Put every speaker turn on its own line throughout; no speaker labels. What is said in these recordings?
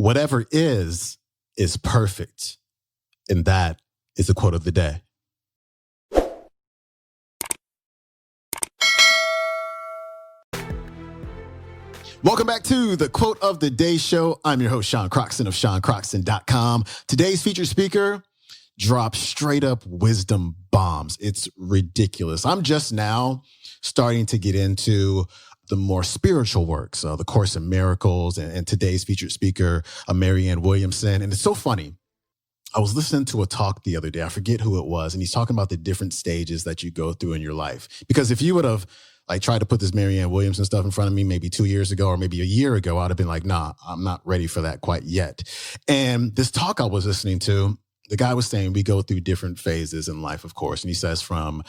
Whatever is perfect. And that is the quote of the day. Welcome back to the Quote of the Day show. I'm your host, Sean Croxton of SeanCroxton.com. Today's featured speaker drops straight up wisdom bombs. It's ridiculous. I'm just now starting to get into the more spiritual works, the Course in Miracles, and today's featured speaker, Marianne Williamson. And it's so funny. I was listening to a talk the other day. I forget who it was. And he's talking about the different stages that you go through in your life. Because if you would have tried to put this Marianne Williamson stuff in front of me maybe 2 years ago or maybe a year ago, I'd have been like, nah, I'm not ready for that quite yet. And this talk I was listening to, the guy was saying we go through different phases in life, of course. And he says from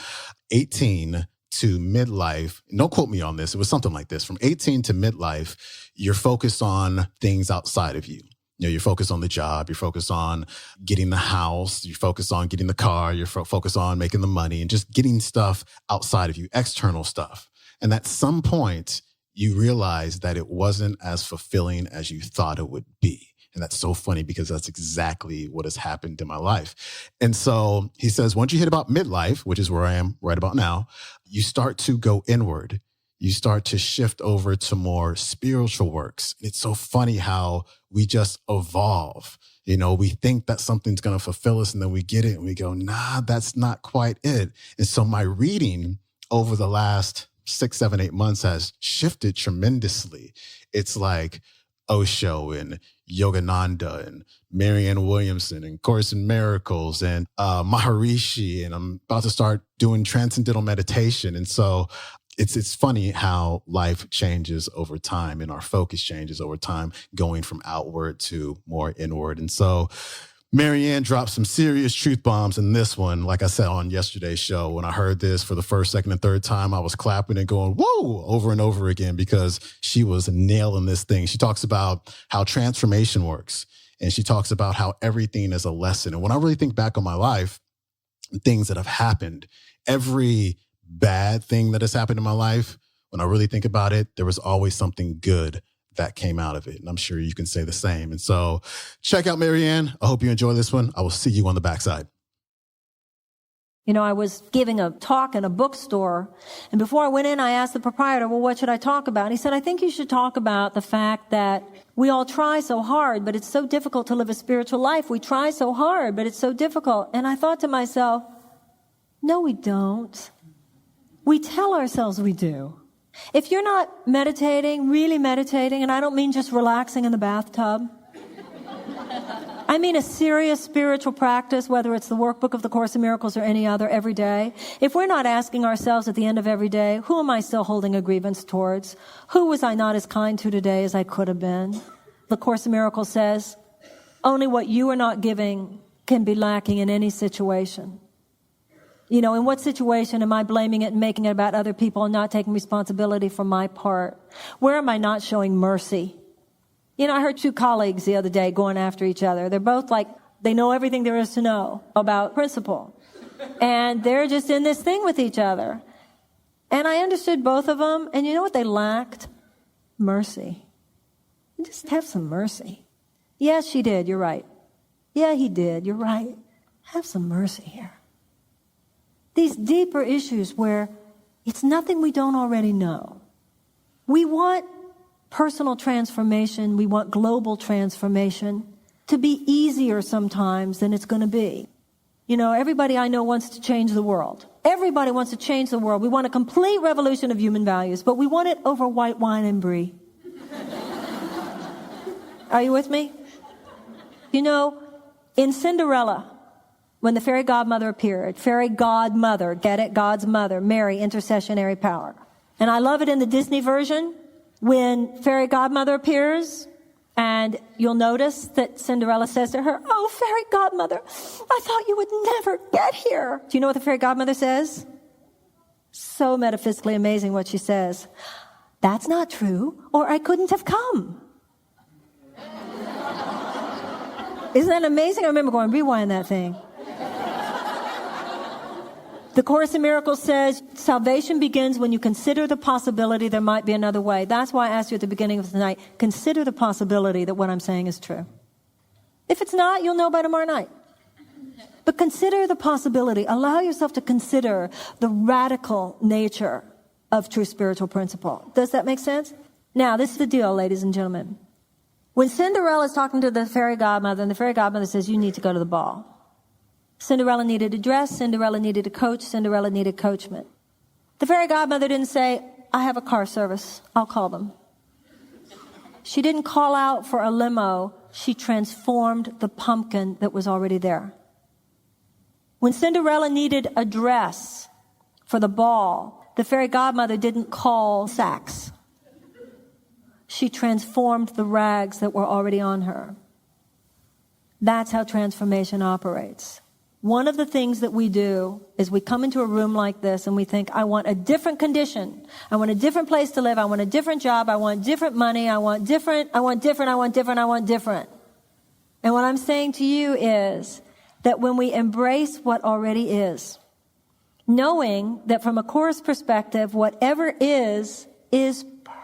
18 to midlife, don't quote me on this, it was something like this. From 18 to midlife, you're focused on things outside of you. You know, you're focused on the job, you're focused on getting the house, you're focused on getting the car, you're focused on making the money and just getting stuff outside of you, external stuff. And at some point, you realize that it wasn't as fulfilling as you thought it would be. And that's so funny because that's exactly what has happened in my life. And so he says, once you hit about midlife, which is where I am right about now, you start to go inward. You start to shift over to more spiritual works. And it's so funny how we just evolve. You know, we think that something's going to fulfill us and then we get it and we go, nah, that's not quite it. And so my reading over the last 6, 7, 8 months has shifted tremendously. It's like Osho and Yogananda and Marianne Williamson and Course in Miracles and Maharishi. And I'm about to start doing transcendental meditation. And so it's funny how life changes over time and our focus changes over time, going from outward to more inward. And so Marianne dropped some serious truth bombs in this one. Like I said on yesterday's show, when I heard this for the first, second, and third time, I was clapping and going, whoa, over and over again, because she was nailing this thing. She talks about how transformation works. And she talks about how everything is a lesson. And when I really think back on my life, things that have happened, every bad thing that has happened in my life, when I really think about it, there was always something good that came out of it. And I'm sure you can say the same. And so check out Marianne. I hope you enjoy this one. I will see you on the backside.
You know, I was giving a talk in a bookstore, and before I went in, I asked the proprietor, well, what should I talk about? And he said, I think you should talk about the fact that we all try so hard, but it's so difficult to live a spiritual life. We try so hard, but it's so difficult. And I thought to myself, no, we don't. We tell ourselves we do. If you're not meditating, really meditating, and I don't mean just relaxing in the bathtub, I mean a serious spiritual practice, whether it's the workbook of the Course in Miracles or any other, every day. If we're not asking ourselves at the end of every day, who am I still holding a grievance towards? Who was I not as kind to today as I could have been? The Course in Miracles says, only what you are not giving can be lacking in any situation. You know, in what situation am I blaming it and making it about other people and not taking responsibility for my part? Where am I not showing mercy? You know, I heard 2 colleagues the other day going after each other. They're both like, they know everything there is to know about principle. And they're just in this thing with each other. And I understood both of them. And you know what they lacked? Mercy. Just have some mercy. Yes, she did. You're right. Yeah, he did. You're right. Have some mercy here. These deeper issues where it's nothing we don't already know. We want personal transformation, we want global transformation to be easier sometimes than it's going to be. You know, everybody I know wants to change the world. Everybody wants to change the world. We want a complete revolution of human values, but we want it over white wine and brie. Are you with me? You know, in Cinderella, when the fairy godmother appeared, fairy godmother, get it? God's mother, Mary, intercessionary power. And I love it in the Disney version when fairy godmother appears, and you'll notice that Cinderella says to her, oh, fairy godmother, I thought you would never get here. Do you know what the fairy godmother says? So metaphysically amazing what she says. That's not true, or I couldn't have come. Isn't that amazing? I remember going, rewind that thing. The Course in Miracles says salvation begins when you consider the possibility there might be another way. That's why I asked you at the beginning of the night, consider the possibility that what I'm saying is true. If it's not, you'll know by tomorrow night. But consider the possibility. Allow yourself to consider the radical nature of true spiritual principle. Does that make sense? Now, this is the deal, ladies and gentlemen. When Cinderella is talking to the fairy godmother, and the fairy godmother says, you need to go to the ball. Cinderella needed a dress, Cinderella needed a coach, Cinderella needed coachment. The fairy godmother didn't say, I have a car service, I'll call them. She didn't call out for a limo, she transformed the pumpkin that was already there. When Cinderella needed a dress for the ball, the fairy godmother didn't call Saks. She transformed the rags that were already on her. That's how transformation operates. One of the things that we do is we come into a room like this and we think, I want a different condition. I want a different place to live. I want a different job. I want different money. I want different. And what I'm saying to you is that when we embrace what already is, knowing that from a Course perspective, whatever is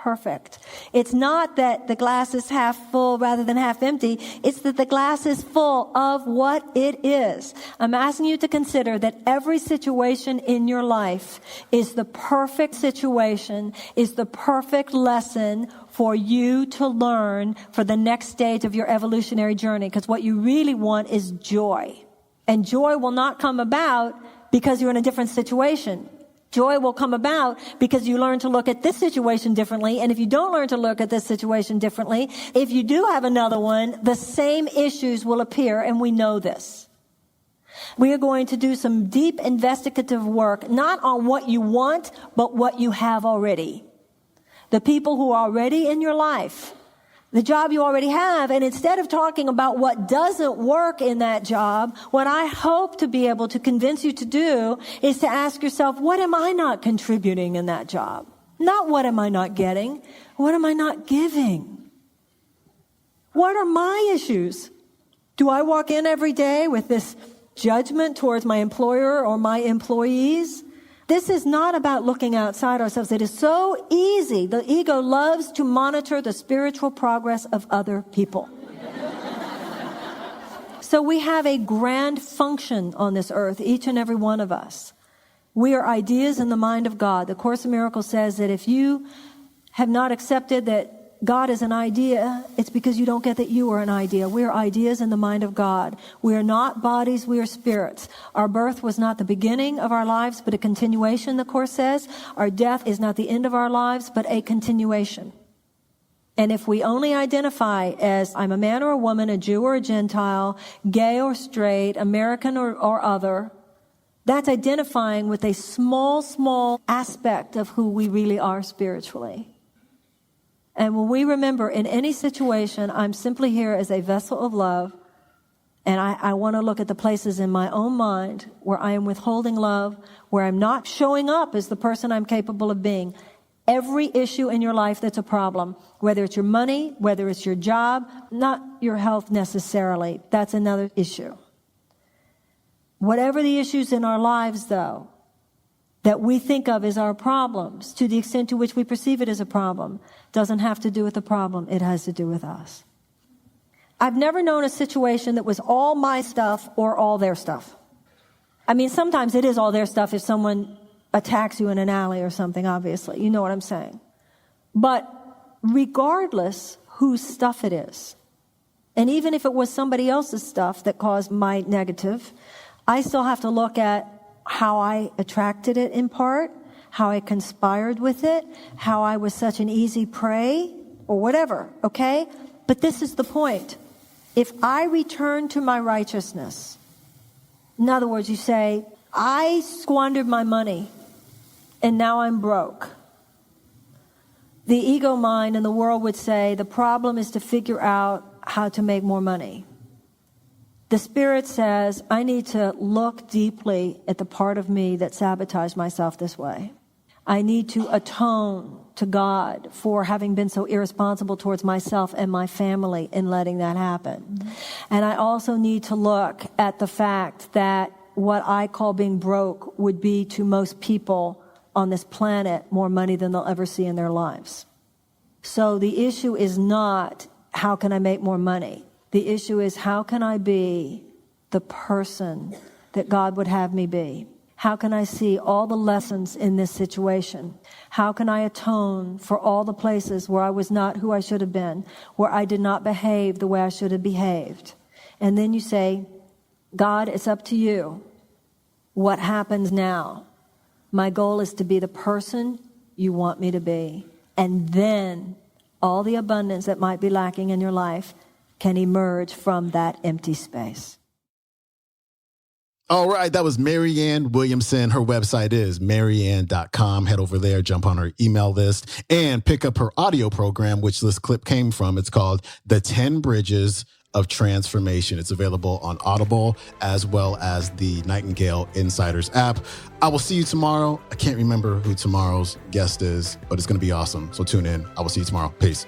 perfect. It's not that the glass is half full rather than half empty. It's that the glass is full of what it is. I'm asking you to consider that every situation in your life is the perfect situation, is the perfect lesson for you to learn for the next stage of your evolutionary journey. Because what you really want is joy. And joy will not come about because you're in a different situation. Joy will come about because you learn to look at this situation differently. And if you don't learn to look at this situation differently, if you do have another one, the same issues will appear, and we know this. We are going to do some deep investigative work, not on what you want, but what you have already. The people who are already in your life, the job you already have, and instead of talking about what doesn't work in that job, what I hope to be able to convince you to do is to ask yourself, what am I not contributing in that job? Not what am I not getting? What am I not giving? What are my issues? Do I walk in every day with this judgment towards my employer or my employees? This is not about looking outside ourselves. It is so easy. The ego loves to monitor the spiritual progress of other people. So we have a grand function on this earth, each and every one of us. We are ideas in the mind of God. The Course in Miracles says that if you have not accepted that God is an idea, it's because you don't get that you are an idea. We are ideas in the mind of God. We are not bodies, we are spirits. Our birth was not the beginning of our lives, but a continuation, the Course says. Our death is not the end of our lives, but a continuation. And if we only identify as I'm a man or a woman, a Jew or a Gentile, gay or straight, American or other, that's identifying with a small aspect of who we really are spiritually. And when we remember in any situation, I'm simply here as a vessel of love, and I want to look at the places in my own mind where I am withholding love, where I'm not showing up as the person I'm capable of being. Every issue in your life that's a problem, whether it's your money, whether it's your job, not your health necessarily, that's another issue. Whatever the issues in our lives, though, that we think of as our problems, to the extent to which we perceive it as a problem, doesn't have to do with the problem. It has to do with us. I've never known a situation that was all my stuff or all their stuff. I mean, sometimes it is all their stuff if someone attacks you in an alley or something, obviously. You know what I'm saying. But regardless whose stuff it is, and even if it was somebody else's stuff that caused my negative, I still have to look at how I attracted it in part, how I conspired with it, how I was such an easy prey, or whatever, okay? But this is the point. If I return to my righteousness, in other words, you say, I squandered my money, and now I'm broke. The ego mind and the world would say the problem is to figure out how to make more money. The Spirit says, I need to look deeply at the part of me that sabotaged myself this way. I need to atone to God for having been so irresponsible towards myself and my family in letting that happen. And I also need to look at the fact that what I call being broke would be to most people on this planet more money than they'll ever see in their lives. So the issue is not how can I make more money? The issue is how can I be the person that God would have me be? How can I see all the lessons in this situation? How can I atone for all the places where I was not who I should have been, where I did not behave the way I should have behaved? And then you say, God, it's up to you. What happens now? My goal is to be the person you want me to be. And then all the abundance that might be lacking in your life can emerge from that empty space.
All right, that was Marianne Williamson. Her website is marianne.com. Head over there, jump on her email list, and pick up her audio program, which this clip came from. It's called The 10 Bridges of Transformation. It's available on Audible as well as the Nightingale Insiders app. I will see you tomorrow. I can't remember who tomorrow's guest is, but it's going to be awesome. So tune in. I will see you tomorrow. Peace.